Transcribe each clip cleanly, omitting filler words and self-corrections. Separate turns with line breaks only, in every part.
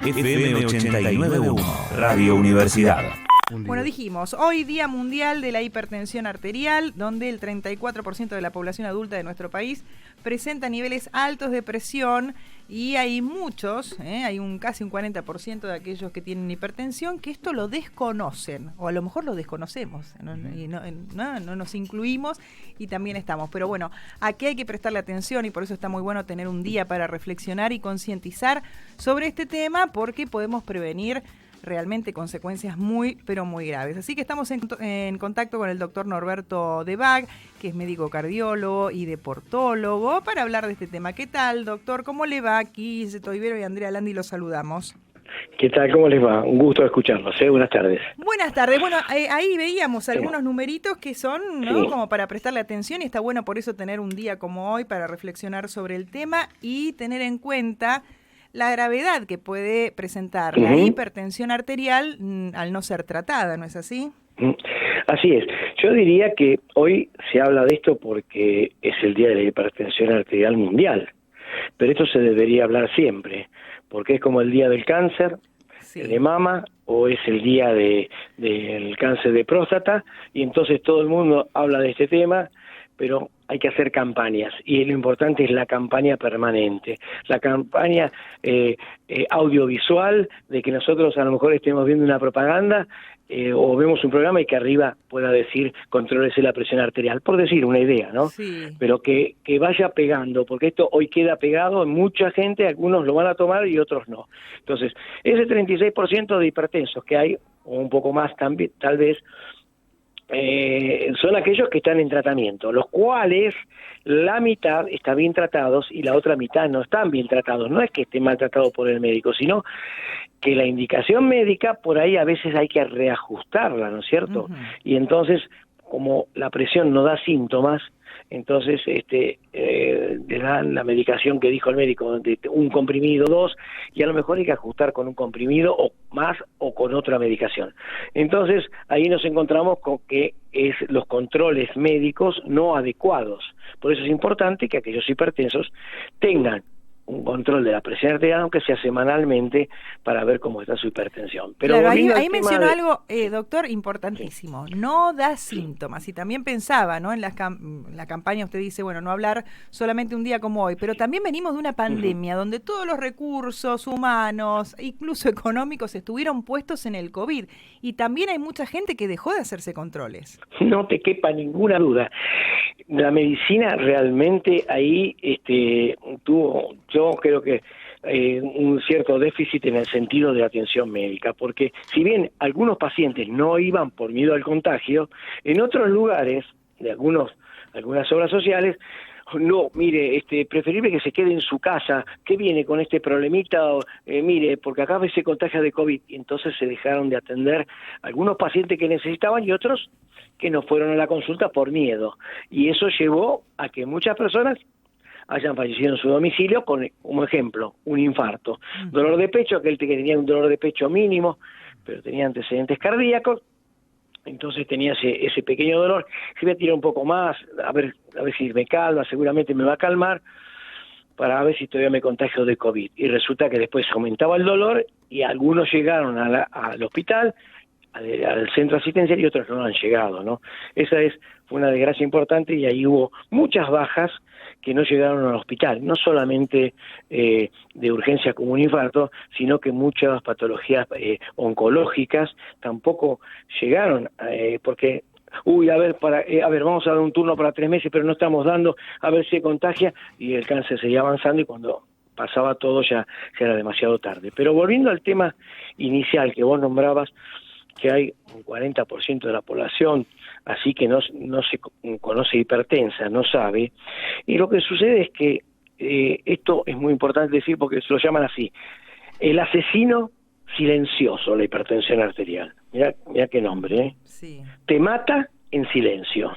FM 89.1, Radio Universidad.
Bueno, dijimos, hoy Día Mundial de la Hipertensión Arterial, donde el 34% de la población adulta de nuestro país presenta niveles altos de presión y hay muchos, hay casi un 40% de aquellos que tienen hipertensión que esto lo desconocen, o a lo mejor lo desconocemos, y no nos incluimos y también estamos. Pero bueno, aquí hay que prestarle atención y por eso está muy bueno tener un día para reflexionar y concientizar sobre este tema, porque podemos prevenir realmente consecuencias muy, pero muy graves. Así que estamos en contacto con el doctor Norberto Debag, que es médico cardiólogo y deportólogo, para hablar de este tema. ¿Qué tal, doctor? ¿Cómo le va? Aquí Zeto Ibero y Andrea Landi los saludamos.
¿Qué tal? ¿Cómo les va? Un gusto escucharlos. Buenas tardes.
Buenas tardes. Bueno, ahí veíamos algunos numeritos que son, ¿no? Como para prestarle atención, y está bueno por eso tener un día como hoy para reflexionar sobre el tema y tener en cuenta la gravedad que puede presentar la hipertensión arterial al no ser tratada, ¿no es así?
Así es. Yo diría que hoy se habla de esto porque es el Día de la Hipertensión Arterial Mundial, pero esto se debería hablar siempre, porque es como el Día del Cáncer de mama, o es el Día del cáncer de próstata, y entonces todo el mundo habla de este tema, pero hay que hacer campañas, y lo importante es la campaña permanente, la campaña audiovisual, de que nosotros a lo mejor estemos viendo una propaganda o vemos un programa y que arriba pueda decir contrólese la presión arterial, por decir una idea, ¿no? Sí. Pero que vaya pegando, porque esto hoy queda pegado en mucha gente, algunos lo van a tomar y otros no. Entonces, ese 36% de hipertensos que hay, o un poco más también, tal vez, son aquellos que están en tratamiento, los cuales la mitad están bien tratados y la otra mitad no están bien tratados. No es que esté maltratado por el médico, sino que la indicación médica por ahí a veces hay que reajustarla, ¿no es cierto? Y entonces, como la presión no da síntomas, entonces le dan la medicación que dijo el médico, de un comprimido, 2, y a lo mejor hay que ajustar con un comprimido o más o con otra medicación. Entonces ahí nos encontramos con que es los controles médicos no adecuados. Por eso es importante que aquellos hipertensos tengan un control de la presión arterial, aunque sea semanalmente, para ver cómo está su hipertensión. Pero
claro, ahí mencionó algo, doctor, importantísimo. Sí. No da síntomas. Y también pensaba, ¿no? En la campaña usted dice, bueno, no hablar solamente un día como hoy, pero también venimos de una pandemia donde todos los recursos humanos, incluso económicos, estuvieron puestos en el COVID. Y también hay mucha gente que dejó de hacerse controles.
No te quepa ninguna duda. La medicina realmente ahí tuvo, yo creo que un cierto déficit en el sentido de atención médica, porque si bien algunos pacientes no iban por miedo al contagio, en otros lugares de algunas obras sociales, no, mire, preferible que se quede en su casa, ¿qué viene con este problemita? Mire, porque acá se contagia de COVID, y entonces se dejaron de atender algunos pacientes que necesitaban y otros que no fueron a la consulta por miedo, y eso llevó a que muchas personas hayan fallecido en su domicilio con, como ejemplo, un infarto, dolor de pecho, aquel que tenía un dolor de pecho mínimo, pero tenía antecedentes cardíacos, entonces tenía ese pequeño dolor, se voy a tirar un poco más, a ver si me calma, seguramente me va a calmar, para ver si todavía me contagio de COVID, y resulta que después aumentaba el dolor, y algunos llegaron al hospital, al centro asistencial, y otros no han llegado, ¿no? Fue una desgracia importante, y ahí hubo muchas bajas que no llegaron al hospital, no solamente de urgencia como un infarto, sino que muchas patologías oncológicas tampoco llegaron, porque vamos a dar un turno para 3 meses, pero no estamos dando, a ver si se contagia, y el cáncer seguía avanzando, y cuando pasaba todo ya era demasiado tarde. Pero volviendo al tema inicial que vos nombrabas, que hay un 40% de la población así que no se conoce hipertensa, no sabe, y lo que sucede es que esto es muy importante decir porque se lo llaman así, el asesino silencioso, la hipertensión arterial. Mirá qué nombre, ¿eh? Sí. Te mata en silencio.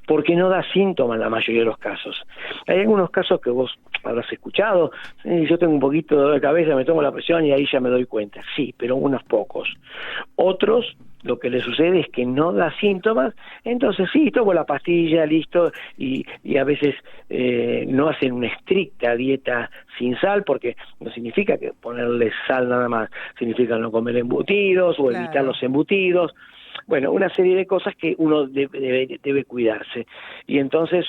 porque no da síntomas en la mayoría de los casos. Hay algunos casos que vos habrás escuchado, yo tengo un poquito de dolor de cabeza, me tomo la presión y ahí ya me doy cuenta. Sí, pero unos pocos. Otros, lo que les sucede es que no da síntomas, entonces sí, tomo la pastilla, listo, y a veces no hacen una estricta dieta sin sal, porque no significa que ponerle sal nada más, significa no comer embutidos o evitar los embutidos. Bueno, una serie de cosas que uno debe cuidarse. Y entonces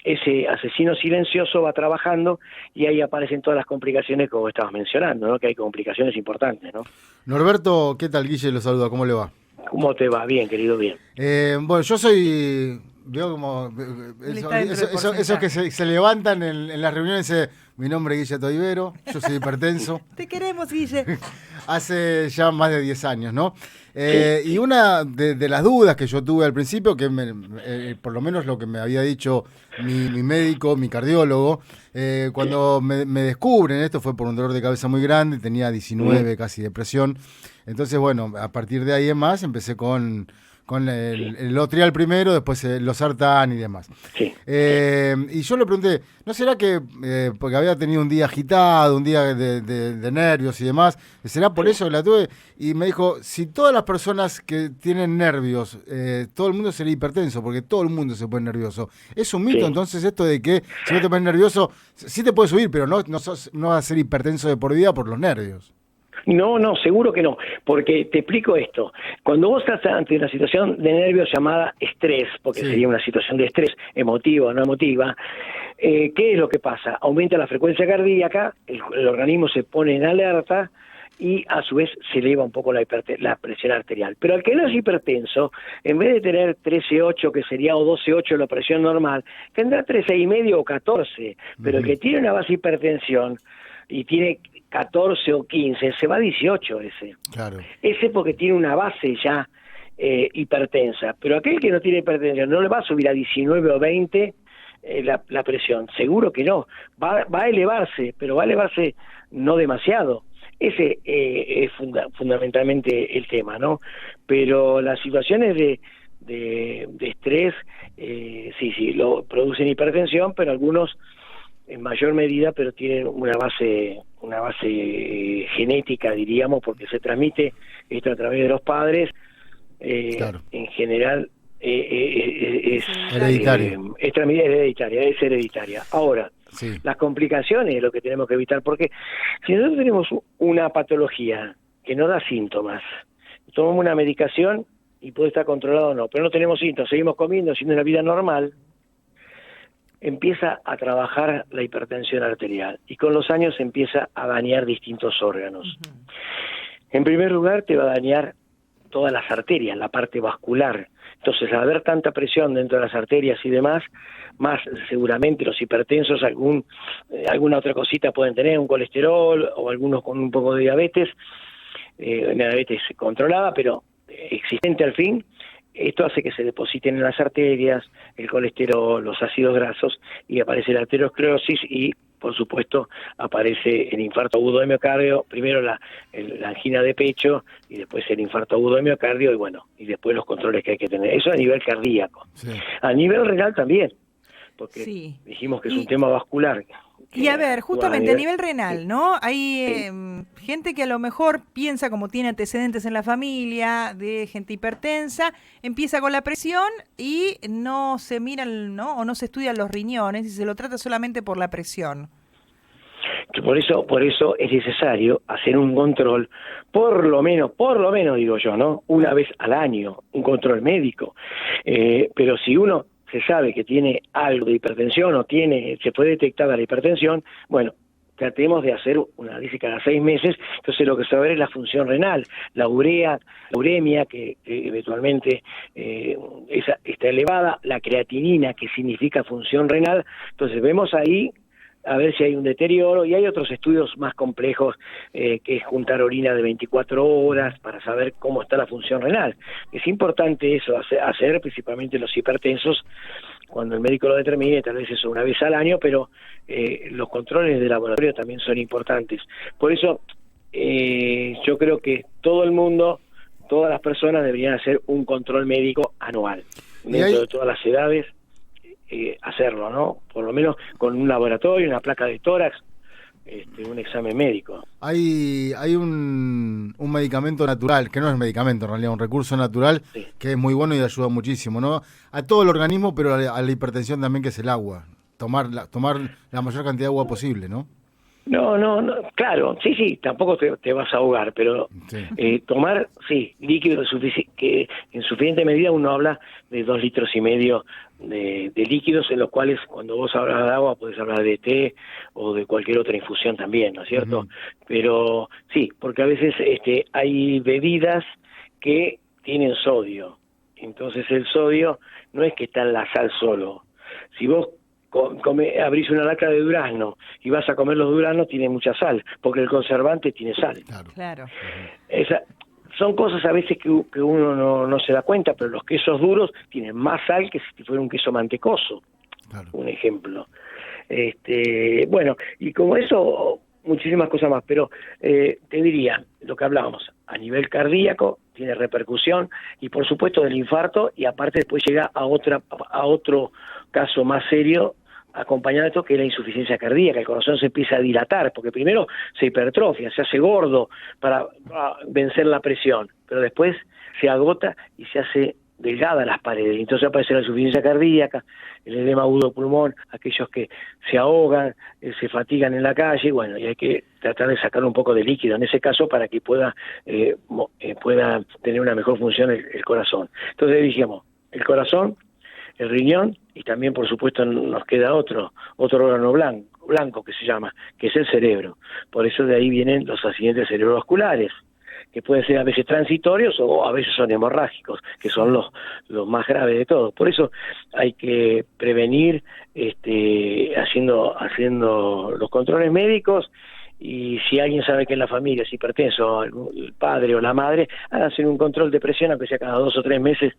ese asesino silencioso va trabajando y ahí aparecen todas las complicaciones como estabas mencionando, ¿no? Que hay complicaciones importantes, ¿no?
Norberto, ¿qué tal? Guille lo saluda, ¿cómo le va?
¿Cómo te va? Bien, querido, bien.
Bueno, yo soy... Veo como... Esos que se levantan en las reuniones y dicen, mi nombre es Guille Toivero, yo soy hipertenso.
Te queremos, Guille.
Hace ya más de 10 años, ¿no? Y una de las dudas que yo tuve al principio, que por lo menos lo que me había dicho mi médico, mi cardiólogo, cuando me descubren esto fue por un dolor de cabeza muy grande, tenía 19 casi depresión. Entonces, bueno, a partir de ahí en más empecé con el Lotrial primero, después los Sartán y demás.
Sí.
Y yo le pregunté, ¿no será que, porque había tenido un día agitado, un día de nervios y demás, será por eso que la tuve? Y me dijo, si todas las personas que tienen nervios, todo el mundo sería hipertenso, porque todo el mundo se pone nervioso. ¿Es un mito entonces esto de que si no te pones nervioso, sí te puedes subir, pero no vas a ser hipertenso de por vida por los nervios?
No, seguro que no, porque te explico esto. Cuando vos estás ante una situación de nervios llamada estrés, porque sería una situación de estrés emotiva o no emotiva, ¿qué es lo que pasa? Aumenta la frecuencia cardíaca, el organismo se pone en alerta y a su vez se eleva un poco la presión arterial. Pero al que no es hipertenso, en vez de tener 13,8 que sería o 12,8 la presión normal, tendrá 13,5 o 14, pero el que tiene una base de hipertensión y tiene 14 o 15, se va a 18 ese. Claro. Ese porque tiene una base ya hipertensa. Pero aquel que no tiene hipertensión no le va a subir a 19 o 20 la presión. Seguro que no. Va a elevarse, pero va a elevarse no demasiado. Ese es fundamentalmente el tema, ¿no? Pero las situaciones de estrés, sí, lo producen hipertensión, pero algunos en mayor medida, pero tienen una base genética, diríamos, porque se transmite esto a través de los padres. Claro. En general es hereditaria. Es hereditaria. Ahora, las complicaciones es lo que tenemos que evitar, porque si nosotros tenemos una patología que no da síntomas, tomamos una medicación y puede estar controlado o no, pero no tenemos síntomas, seguimos comiendo, haciendo una vida normal, empieza a trabajar la hipertensión arterial y con los años empieza a dañar distintos órganos. En primer lugar, te va a dañar todas las arterias, la parte vascular. Entonces, al haber tanta presión dentro de las arterias y demás, más seguramente los hipertensos alguna otra cosita pueden tener, un colesterol o algunos con un poco de diabetes, una diabetes controlada, pero existente al fin. Esto hace que se depositen en las arterias el colesterol, los ácidos grasos, y aparece la arteriosclerosis y, por supuesto, aparece el infarto agudo de miocardio, primero la angina de pecho y después el infarto agudo de miocardio y después los controles que hay que tener. Eso a nivel cardíaco. Sí. A nivel renal también, porque dijimos que es un tema vascular.
Y a ver, justamente a nivel renal, ¿no? Hay gente que a lo mejor piensa, como tiene antecedentes en la familia de gente hipertensa, empieza con la presión y no se miran, ¿no? O no se estudian los riñones y se lo trata solamente por la presión.
Por eso es necesario hacer un control, por lo menos digo yo, ¿no? Una vez al año, un control médico. Pero si uno se sabe que tiene algo de hipertensión o se puede detectar la hipertensión, bueno, tratemos de hacer un análisis cada 6 meses. Entonces lo que se va a ver es la función renal, la uremia, que eventualmente está elevada, la creatinina, que significa función renal. Entonces vemos ahí a ver si hay un deterioro, y hay otros estudios más complejos, que es juntar orina de 24 horas para saber cómo está la función renal. Es importante eso, hacer principalmente los hipertensos, cuando el médico lo determine, tal vez eso una vez al año, pero los controles de laboratorio también son importantes. Por eso yo creo que todo el mundo, todas las personas deberían hacer un control médico anual, dentro de todas las edades. hacerlo, ¿no? Por lo menos con un laboratorio, una placa de tórax, un examen médico.
Hay un medicamento natural, que no es medicamento en realidad, un recurso natural,
Sí.
que es muy bueno y ayuda muchísimo, ¿no? A todo el organismo, pero a la hipertensión también, que es el agua. Tomar la mayor cantidad de agua posible, ¿no?
No, claro, sí, tampoco te vas a ahogar, pero
Sí.
tomar, sí, líquido que en suficiente medida. Uno habla de 2,5 litros de líquidos, en los cuales cuando vos hablas de agua podés hablar de té o de cualquier otra infusión también, ¿no es cierto?
Uh-huh.
Pero sí, porque a veces hay bebidas que tienen sodio, entonces el sodio no es que está en la sal solo. Si vos abrís una lata de durazno y vas a comer los duraznos, tiene mucha sal, porque el conservante tiene sal.
Claro.
Son cosas a veces que uno no se da cuenta, pero los quesos duros tienen más sal que si fuera un queso mantecoso,
Claro.
un ejemplo. Bueno, y como eso, muchísimas cosas más, pero te diría, lo que hablábamos, a nivel cardíaco tiene repercusión, y por supuesto del infarto, y aparte después llega a otro caso más serio acompañado de esto, que es la insuficiencia cardíaca. El corazón se empieza a dilatar, porque primero se hipertrofia, se hace gordo para vencer la presión, pero después se agota y se hace delgada las paredes, entonces aparece la insuficiencia cardíaca, el edema agudo de pulmón, aquellos que se ahogan, se fatigan en la calle, bueno, y hay que tratar de sacar un poco de líquido en ese caso para que pueda tener una mejor función el corazón. Entonces dijimos, el corazón, el riñón, y también por supuesto nos queda otro órgano blanco que se llama, que es el cerebro. Por eso de ahí vienen los accidentes cerebrovasculares, que pueden ser a veces transitorios o a veces son hemorrágicos, que son los más graves de todos. Por eso hay que prevenir haciendo los controles médicos, y si alguien sabe que en la familia es hipertenso, el padre o la madre, háganse un control de presión, aunque sea cada 2 o 3 meses.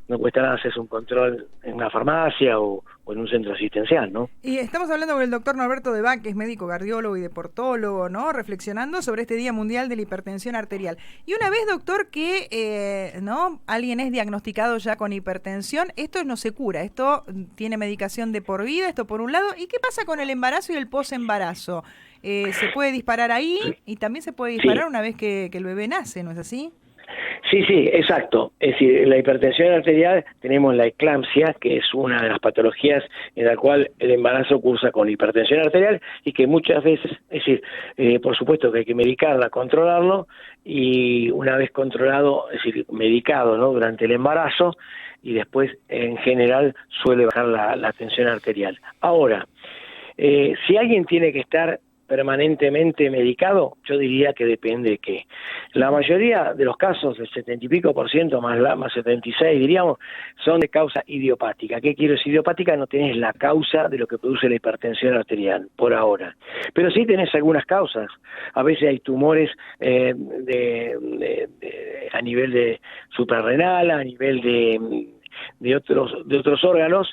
No cuesta nada hacerse un control en una farmacia o en un centro asistencial, ¿no?
Y estamos hablando con el doctor Norberto Debac, que es médico cardiólogo y deportólogo, ¿no? Reflexionando sobre este Día Mundial de la Hipertensión Arterial. Y una vez, doctor, que ¿no? Alguien es diagnosticado ya con hipertensión, esto no se cura, esto tiene medicación de por vida, esto por un lado. ¿Y qué pasa con el embarazo y el posembarazo? ¿Se puede disparar ahí? Y también se puede disparar una vez que el bebé nace, ¿no es así?
Sí, exacto. Es decir, en la hipertensión arterial tenemos la eclampsia, que es una de las patologías en la cual el embarazo cursa con hipertensión arterial, y que muchas veces, es decir, por supuesto que hay que medicarla, controlarlo, y una vez controlado, es decir, medicado, ¿no?, durante el embarazo, y después en general suele bajar la tensión arterial. Ahora, si alguien tiene que estar permanentemente medicado, yo diría que depende de qué. La mayoría de los casos, el 70 y pico % más 76 diríamos, son de causa idiopática. ¿Qué quiero decir idiopática? No tenés la causa de lo que produce la hipertensión arterial, por ahora. Pero sí tenés algunas causas. A veces hay tumores a nivel de suprarrenal, a nivel de otros órganos,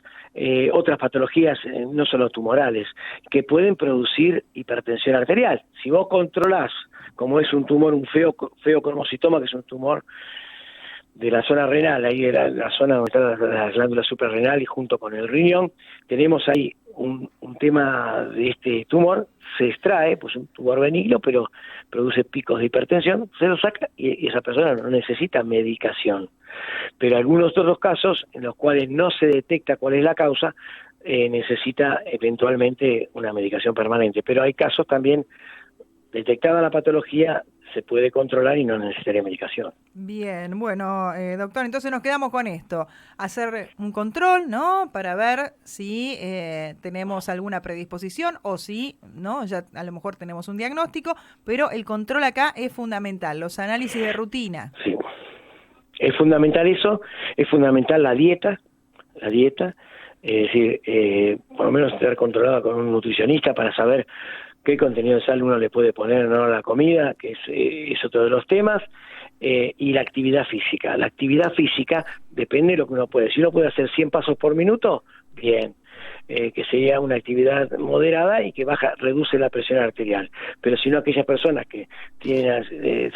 otras patologías, no solo tumorales, que pueden producir hipertensión arterial. Si vos controlás, como es un tumor, un feocromocitoma, que es un tumor de la zona renal, ahí era la zona donde está la glándula suprarrenal y junto con el riñón, tenemos ahí un tema de este tumor, se extrae, pues un tumor benigno, pero produce picos de hipertensión, se lo saca y esa persona no necesita medicación. Pero algunos otros casos en los cuales no se detecta cuál es la causa, necesita eventualmente una medicación permanente. Pero hay casos también, detectada la patología, se puede controlar y no necesitaría medicación.
Bien, bueno, doctor, entonces nos quedamos con esto, hacer un control, ¿no?, para ver si tenemos alguna predisposición o si, ¿no?, ya a lo mejor tenemos un diagnóstico, pero el control acá es fundamental, los análisis de rutina.
Sí, es fundamental eso, es fundamental la dieta, es decir, por lo menos estar controlada con un nutricionista para saber qué contenido de sal uno le puede poner o no a la comida, que es otro de los temas, y la actividad física. La actividad física depende de lo que uno puede. Si uno puede hacer 100 pasos por minuto, bien. que sería una actividad moderada y que reduce la presión arterial. Pero si no, aquellas personas que tienen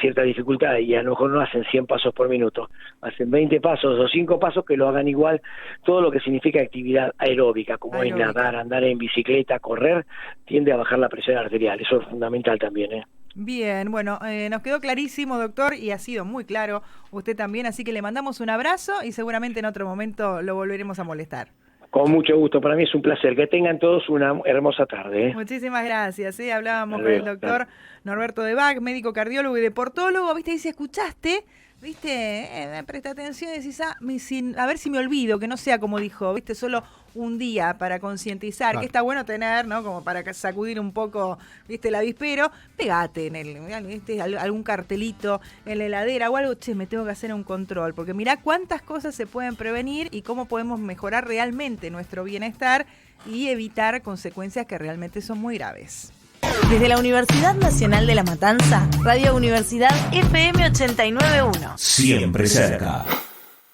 cierta dificultad y a lo mejor no hacen 100 pasos por minuto, hacen 20 pasos o 5 pasos, que lo hagan igual, todo lo que significa actividad aeróbica, como es nadar, andar en bicicleta, correr, tiende a bajar la presión arterial. Eso es fundamental también, ¿eh?
Bien, bueno, nos quedó clarísimo, doctor, y ha sido muy claro usted también, así que le mandamos un abrazo y seguramente en otro momento lo volveremos a molestar.
Con mucho gusto, para mí es un placer. Que tengan todos una hermosa tarde, ¿eh?
Muchísimas gracias. Hablábamos con el doctor Norberto de Bach, médico cardiólogo y deportólogo. ¿Viste? Dice, ¿escuchaste? ¿Viste? Presta atención y decís, a ver si me olvido, que no sea como dijo, ¿viste? Solo un día para concientizar, claro, que está bueno tener, ¿no? Como para sacudir un poco, ¿viste? El avispero. Pegate en ¿viste? Algún cartelito en la heladera o algo. Che, me tengo que hacer un control, porque mirá cuántas cosas se pueden prevenir y cómo podemos mejorar realmente nuestro bienestar y evitar consecuencias que realmente son muy graves.
Desde la Universidad Nacional de La Matanza, Radio Universidad FM 89.1.
Siempre cerca.